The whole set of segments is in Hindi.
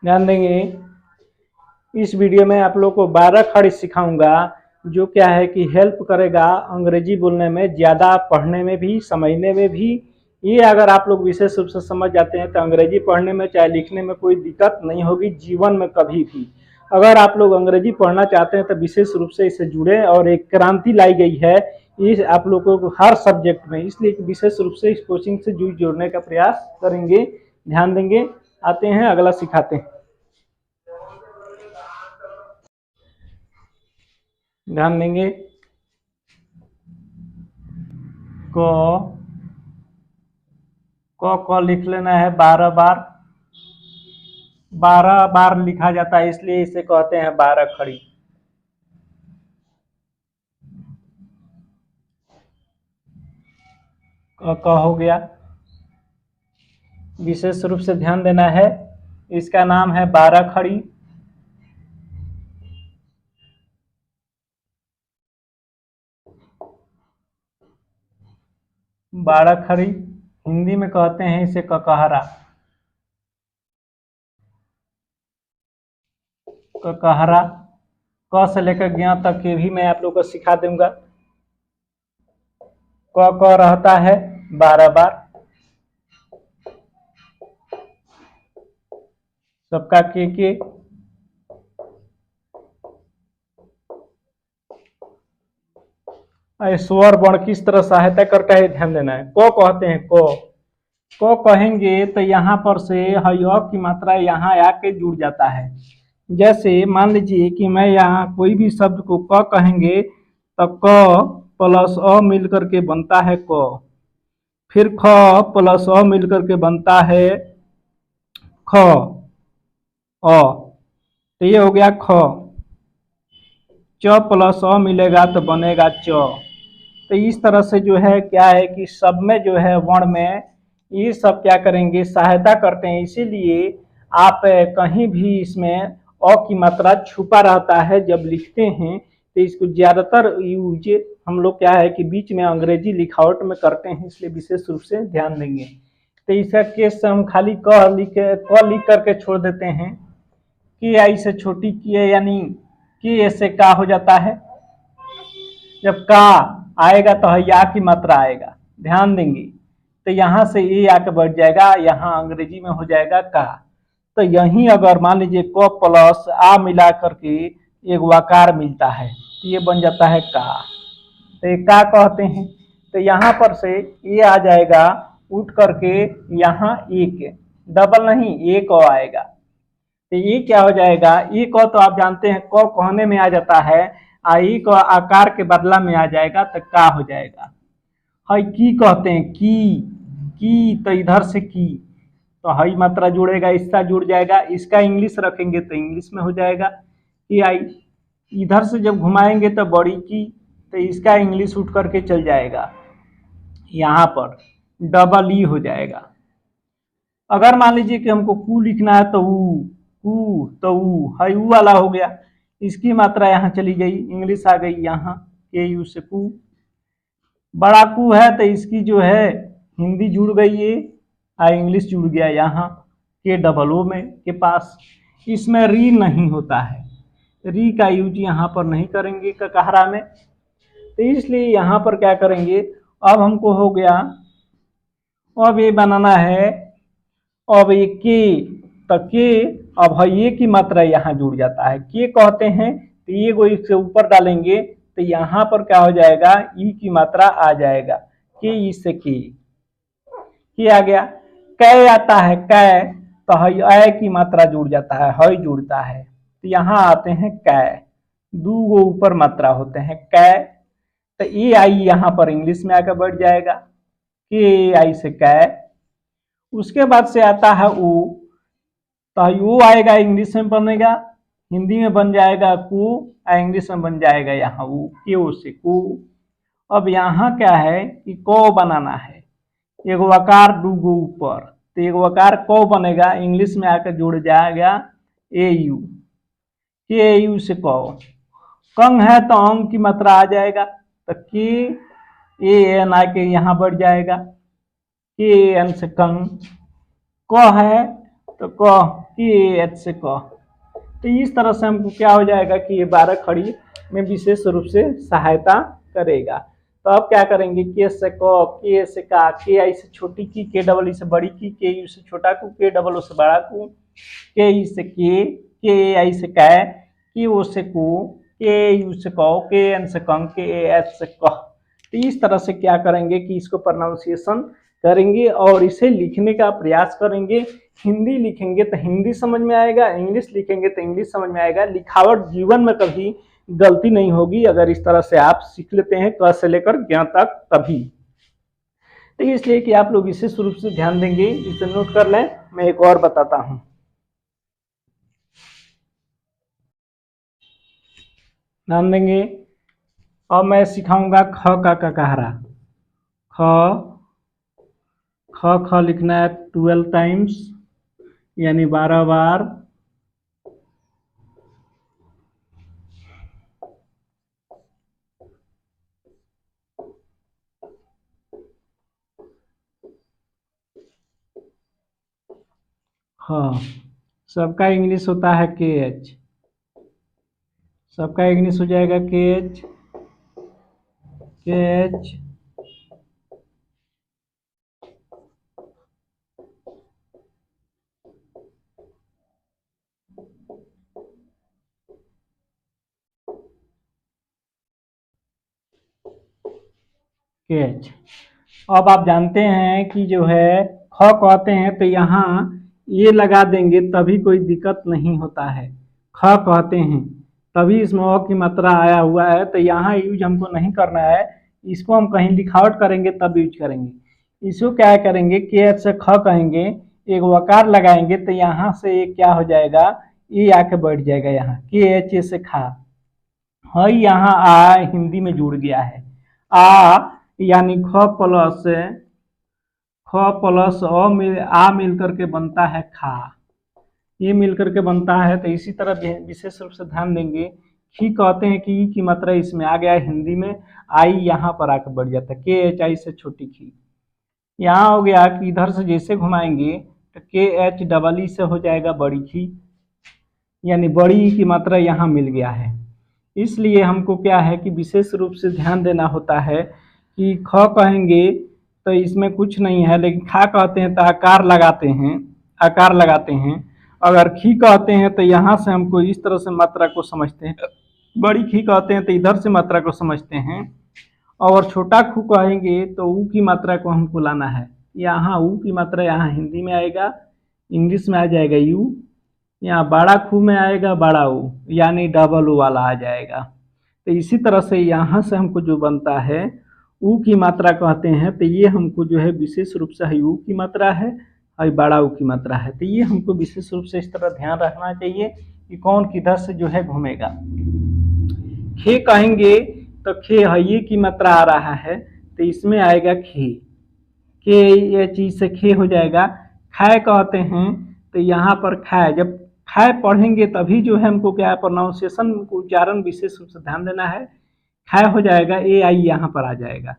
ध्यान देंगे। इस वीडियो में आप लोग को 12 खड़ी सिखाऊंगा, जो क्या है कि हेल्प करेगा अंग्रेजी बोलने में, ज़्यादा पढ़ने में भी, समझने में भी। ये अगर आप लोग विशेष रूप से समझ जाते हैं तो अंग्रेजी पढ़ने में चाहे लिखने में कोई दिक्कत नहीं होगी जीवन में कभी भी। अगर आप लोग अंग्रेजी पढ़ना चाहते हैं तो विशेष रूप से इससे जुड़े, और एक क्रांति लाई गई है इस आप लोगों को हर सब्जेक्ट में, इसलिए विशेष रूप से इस कोचिंग से जोड़ने का प्रयास करेंगे। ध्यान देंगे। आते हैं अगला सिखाते हैं। ध्यान देंगे। क लिख लेना है 12 बार। 12 बार लिखा जाता है, इसलिए इसे कहते हैं 12 खड़ी। क हो गया। विशेष रूप से ध्यान देना है, इसका नाम है 12 खड़ी। बारह खड़ी हिंदी में कहते हैं इसे ककहरा। ककहरा क से लेकर ज्ञ तक के भी मैं आप लोग को सिखा दूंगा। क रहता है 12 बार। सबका के स्वर वर्ण किस तरह सहायता करता है ध्यान देना है। को कहते हैं को कहेंगे तो यहाँ पर से हय की मात्रा यहाँ आके जुड़ जाता है। जैसे मान लीजिए कि मैं यहाँ कोई भी शब्द को क कहेंगे तो क प्लस अ मिलकर के बनता है क, फिर ख प्लस अ मिलकर के बनता है ख अ, तो ये हो गया ख। च प्लस अ मिलेगा तो बनेगा च। तो इस तरह से जो है क्या है कि सब में जो है वर्ण में ये सब क्या करेंगे, सहायता करते हैं। इसीलिए आप कहीं भी इसमें अ की मात्रा छुपा रहता है जब लिखते हैं, तो इसको ज़्यादातर यूज हम लोग क्या है कि बीच में अंग्रेजी लिखावट में करते हैं, इसलिए विशेष रूप से ध्यान देंगे। तो इसका केस हम खाली क लिख करके छोड़ देते हैं कि आई से छोटी की है, यानी कि ऐसे का हो जाता है। जब का आएगा तो या की मात्रा आएगा। ध्यान देंगे। तो यहाँ से ए आके बढ़ जाएगा, यहाँ अंग्रेजी में हो जाएगा का। तो यहीं अगर मान लीजिए क प्लस आ मिला करके एक वकार मिलता है तो ये बन जाता है का, तो ये का कहते हैं। तो यहाँ पर से ये आ जाएगा उठ करके, यहाँ एक डबल नहीं एक आएगा। तो ये क्या हो जाएगा, ये क तो आप जानते हैं क कहने में आ जाता है, आई को आकार के बदला में आ जाएगा तो का हो जाएगा। हई की कहते हैं की तो इधर से की, तो हई मात्रा जुड़ेगा, इसका जुड़ जाएगा। इसका इंग्लिश रखेंगे तो इंग्लिश में हो जाएगा कि आई। इधर से जब घुमाएंगे तो बड़ी की, तो इसका इंग्लिश उठ करके चल जाएगा, यहाँ पर डबल ई हो जाएगा। अगर मान लीजिए कि हमको कू लिखना है तो ऊ हई ऊ वाला हो गया, इसकी मात्रा यहाँ चली गई, इंग्लिश आ गई यहाँ के यू से कू। बड़ा कू है तो इसकी जो है हिंदी जुड़ गई है और इंग्लिश जुड़ गया यहाँ के डबल ओ में के पास। इसमें री नहीं होता है, री का यूज यहाँ पर नहीं करेंगे ककहरा में, तो इसलिए यहाँ पर क्या करेंगे। अब हमको हो गया, अब ये बनाना है, अब ये के, तो के अब ये की मात्रा यहाँ जुड़ जाता है, के कहते हैं। तो ये को इससे ऊपर डालेंगे तो यहाँ पर क्या हो जाएगा, ई की मात्रा आ जाएगा, के ई से के आ गया। कै आता है कै, तो हई की मात्रा जुड़ जाता है, हई जुड़ता है, तो यहाँ आते हैं कै। दो गो ऊपर मात्रा होते हैं कै, तो ए आई यहाँ पर इंग्लिश में आकर बढ़ जाएगा, के आई से कै। उसके बाद से आता है ऊ, तो यू आएगा इंग्लिश में बनेगा, हिंदी में बन जाएगा कू, इंग्लिश में बन जाएगा यहाँ ऊ, के से कू। अब यहाँ क्या है कि को बनाना है, एक वकार दूगो ऊपर, तो एक वकार को बनेगा, इंग्लिश में आकर जुड़ जाएगा ए यू, के यू से को। कंग है तो अंग की मात्रा आ जाएगा, तो के ए एन आके यहाँ बढ़ जाएगा, के एन से कंग। क है तो क की एच से क। तो इस तरह से हमको क्या हो जाएगा कि ये 12 खड़ी में विशेष रूप से सहायता करेगा। तो अब क्या करेंगे, के से क, के से का, के आई से छोटी की, के डबल ई से बड़ी की, के यू से छोटा कु, के डबल ओ से बड़ा कु, के ई से के आई से कै, के ओ से कु, के यू से कौ, के एन से कं, के एच से कह। तो इस तरह से क्या करेंगे कि इसको प्रोनाउंसिएशन करेंगे और इसे लिखने का प्रयास करेंगे। हिंदी लिखेंगे तो हिंदी समझ में आएगा, इंग्लिश लिखेंगे तो इंग्लिश समझ में आएगा। लिखावट जीवन में कभी गलती नहीं होगी अगर इस तरह से आप सीख लेते हैं क से लेकर ज्ञ तक तभी। तो इसलिए कि आप लोग इसे शुरू से ध्यान देंगे, इसे नोट कर लें। मैं एक और बताता हूं, ध्यान देंगे। अब मैं सिखाऊंगा ख का ककहरा। ख ख ख लिखना है 12 टाइम्स, यानी 12 बार। हाँ, सबका इंग्लिश होता है के एच, सबका इंग्लिश हो जाएगा के एच, के एच। के एच। अब आप जानते हैं कि जो है ख कहते हैं तो यहाँ ये लगा देंगे तभी कोई दिक्कत नहीं होता है। ख कहते हैं तभी इसमें अ की मात्रा आया हुआ है, तो यहाँ यूज हमको नहीं करना है। इसको हम कहीं लिखावट करेंगे तब यूज करेंगे। इसको क्या करेंगे, के एच से ख कहेंगे, एक वकार लगाएंगे तो यहाँ से एक क्या हो जाएगा, ये आके बैठ जाएगा यहाँ, के एच से खा। हाँ, यहाँ आ हिंदी में जुड़ गया है। आ यानी ख प्लस आ मिल करके बनता है खा, ये मिल करके बनता है। तो इसी तरह विशेष रूप से ध्यान देंगे। खी कहते हैं कि ई की मात्रा इसमें आ गया है हिंदी में, आई यहाँ पर आकर बढ़ जाता है, के एच आई से छोटी खी। यहाँ हो गया कि इधर से जैसे घुमाएंगे तो के एच डबल ई से हो जाएगा बड़ी खी, यानी बड़ी ई की मात्रा यहाँ मिल गया है। इसलिए हमको क्या है कि विशेष रूप से ध्यान देना होता है कि ख कहेंगे तो इसमें कुछ नहीं है, लेकिन खा कहते हैं तो आकार लगाते हैं, आकार लगाते हैं। अगर खी कहते हैं तो यहाँ से हमको इस तरह से मात्रा को समझते हैं, बड़ी खी कहते हैं तो इधर से मात्रा को समझते हैं। और छोटा खू कहेंगे तो ऊ की मात्रा को हमको लाना है। यहाँ ऊ की मात्रा यहाँ हिंदी में आएगा, इंग्लिश में आ जाएगा यू। यहाँ बड़ा खू में आएगा बड़ा ऊ, यानी डबल ऊ वाला आ जाएगा। तो इसी तरह से यहाँ से हमको जो बनता है ऊ की मात्रा कहते हैं, तो ये हमको जो है विशेष रूप से है ऊ की मात्रा है और बड़ा ऊ की मात्रा है। तो ये हमको विशेष रूप से इस तरह ध्यान रखना चाहिए कि कौन किधर से जो है घूमेगा। खे कहेंगे तो खे है ये की मात्रा आ रहा है, तो इसमें आएगा खे, के ये चीज से खे हो जाएगा। खाए कहते हैं तो यहाँ पर खाए, जब खाए पढ़ेंगे तभी जो है हमको क्या है प्रोनाउंसिएशन को उच्चारण विशेष रूप से ध्यान देना है। खाए हो जाएगा, ए आई यहाँ पर आ जाएगा,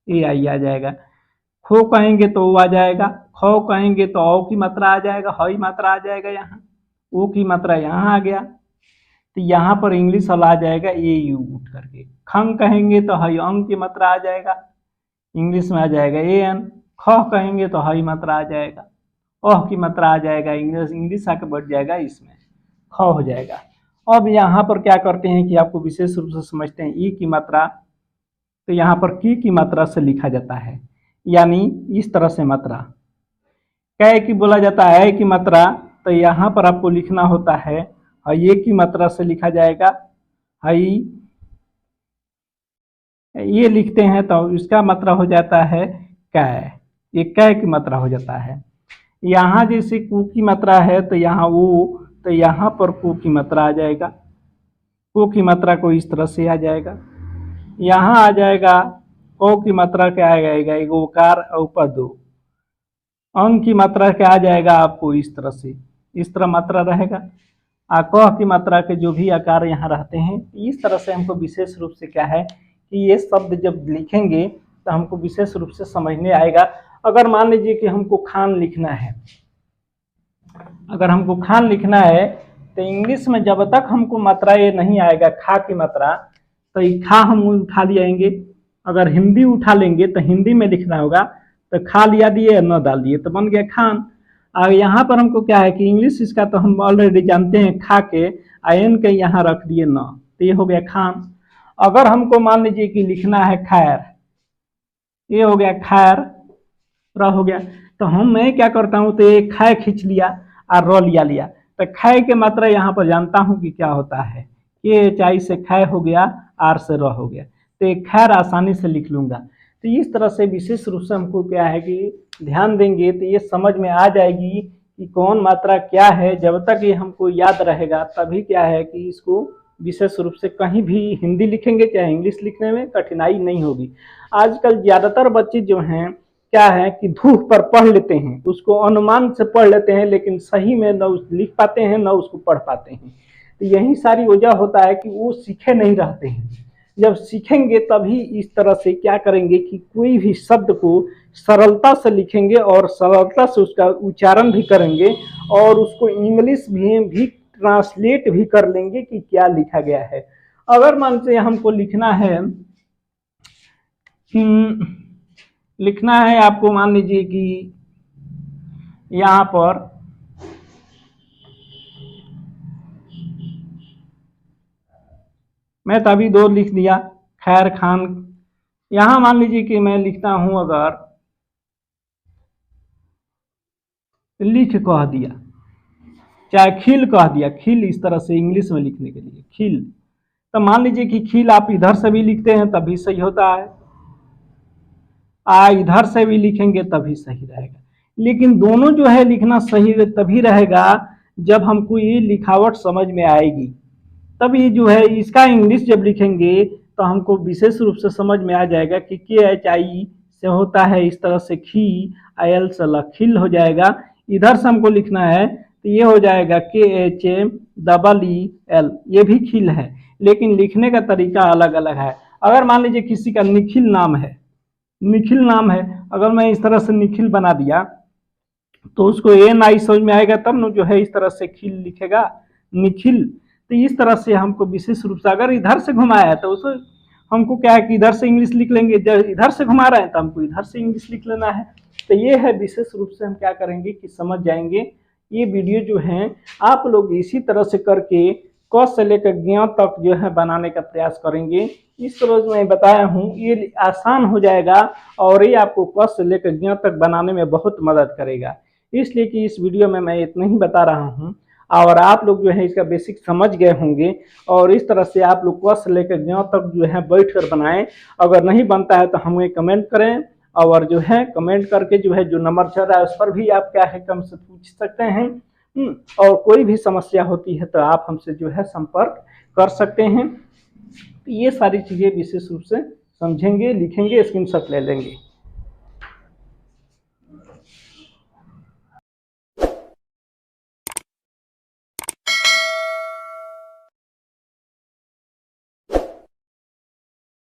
ए आई आ जाएगा। खो कहेंगे तो ओ आ जाएगा, खो कहेंगे तो औ की मात्रा आ जाएगा, हई मात्रा आ जाएगा, यहाँ ओ की मात्रा यहाँ आ गया। तो यहाँ पर इंग्लिश वाला आ जाएगा ए यू उठ करके। खंग कहेंगे तो हई अंग की मात्रा आ जाएगा, इंग्लिश में आ जाएगा ए एन। ख कहेंगे तो हई मात्रा आ जाएगा, ओह की मात्रा आ जाएगा, इंग्लिश आके बढ़ जाएगा, इसमें ख हो जाएगा। अब यहाँ पर क्या करते हैं कि आपको विशेष रूप से समझते हैं ई की मात्रा, तो यहाँ पर की मात्रा से लिखा जाता है, यानी इस तरह से मात्रा। कै की बोला जाता है की मात्रा, तो यहाँ पर आपको लिखना होता है ये की मात्रा से लिखा जाएगा, हई ये लिखते हैं तो इसका मात्रा हो जाता है कै, ये कै की मात्रा हो जाता है। यहाँ जैसे कु की मात्रा है तो यहाँ वो, तो यहाँ पर को की मात्रा आ जाएगा, को की मात्रा को इस तरह से आ जाएगा। यहाँ आ जाएगा को की मात्रा क्या आ जाएगा, एक ओकार ऊपर दो। अंग की मात्रा क्या आ जाएगा आपको इस तरह से, इस तरह मात्रा रहेगा। कह की मात्रा के जो भी आकार यहाँ रहते हैं, इस तरह से हमको विशेष रूप से क्या है कि ये शब्द जब लिखेंगे तो हमको विशेष रूप से समझने आएगा। अगर मान लीजिए कि हमको खान लिखना है, अगर हमको खान लिखना है तो इंग्लिश में जब तक हमको मात्रा ये नहीं आएगा खा की मात्रा, तो ये खा हम उठा लियाएंगे। अगर हिंदी उठा लेंगे तो हिंदी में लिखना होगा, तो खा लिया दिए न डाल दिए तो बन गया खान। और यहाँ पर हमको क्या है कि इंग्लिश इसका तो हम ऑलरेडी जानते हैं, खा के आयन के यहाँ रख दिए न, तो ये हो गया खान। अगर हमको मान लीजिए कि लिखना है खैर, ये हो गया खैर, र हो गया, तो मैं क्या करता हूँ, तो ये खै खींच लिया और र लिया। तो खै के मात्रा यहाँ पर जानता हूँ कि क्या होता है, के चाई से खै हो गया, आर से र हो गया, तो एक खैर आसानी से लिख लूंगा। तो इस तरह से विशेष रूप से हमको क्या है कि ध्यान देंगे तो ये समझ में आ जाएगी कि कौन मात्रा क्या है। जब तक ये हमको याद रहेगा तभी क्या है कि इसको विशेष रूप से कहीं भी हिंदी लिखेंगे चाहे इंग्लिश लिखने में कठिनाई नहीं होगी। आजकल ज़्यादातर बच्चे जो हैं क्या है कि धूप पर पढ़ लेते हैं, उसको अनुमान से पढ़ लेते हैं, लेकिन सही में न लिख पाते हैं न उसको पढ़ पाते हैं। तो यही सारी वजह होता है कि वो सीखे नहीं रहते हैं। जब सीखेंगे तभी इस तरह से क्या करेंगे कि कोई भी शब्द को सरलता से लिखेंगे और सरलता से उसका उच्चारण भी करेंगे और उसको इंग्लिश भी ट्रांसलेट भी कर लेंगे कि क्या लिखा गया है। अगर मान से हमको लिखना है आपको, मान लीजिए कि यहाँ पर मैं तो अभी 2 लिख दिया खैर खान। यहाँ मान लीजिए कि मैं लिखता हूँ, अगर लिख कह दिया, चाहे खिल कह दिया, खिल इस तरह से इंग्लिश में लिखने के लिए खिल, तो मान लीजिए कि खिल आप इधर से भी लिखते हैं तभी सही होता है, इधर से भी लिखेंगे तभी सही रहेगा। लेकिन दोनों जो है लिखना सही तभी रहेगा जब हमको ये लिखावट समझ में आएगी। तब ये जो है इसका इंग्लिश जब लिखेंगे तो हमको विशेष रूप से समझ में आ जाएगा कि KHI से होता है इस तरह से खी, IL से खिल हो जाएगा। इधर से हमको लिखना है तो ये हो जाएगा KHEEL, ये भी खिल है, लेकिन लिखने का तरीका अलग अलग है। अगर मान लीजिए किसी का निखिल नाम है, अगर मैं इस तरह से निखिल बना दिया तो उसको NI समझ में आएगा, तब न जो है इस तरह से खिल लिखेगा निखिल। तो इस तरह से हमको विशेष रूप से अगर इधर से घुमाया है तो उसको हमको क्या है कि इधर से इंग्लिश लिख लेंगे, जब इधर से घुमा रहे हैं तो हमको इधर से इंग्लिश लिख लेना है। तो ये है विशेष रूप से हम क्या करेंगे कि समझ जाएंगे। ये वीडियो जो है आप लोग इसी तरह से करके क से लेकर ज्ञ तक जो है बनाने का प्रयास करेंगे। इस तरह मैं बताया हूँ, ये आसान हो जाएगा और ये आपको क से लेकर ज्ञ तक बनाने में बहुत मदद करेगा। इसलिए कि इस वीडियो में मैं इतना ही बता रहा हूँ और आप लोग जो है इसका बेसिक समझ गए होंगे और इस तरह से आप लोग क से लेकर ज्ञ तक जो है बैठ कर बनाएं। अगर नहीं बनता है तो हमें कमेंट करें और जो है कमेंट करके जो है जो नंबर चल रहा है उस पर भी आप क्या है हमसे पूछ सकते हैं। और कोई भी समस्या होती है तो आप हमसे जो है संपर्क कर सकते हैं। ये सारी चीज़ें विशेष रूप से समझेंगे, लिखेंगे, स्क्रीनशॉट ले लेंगे।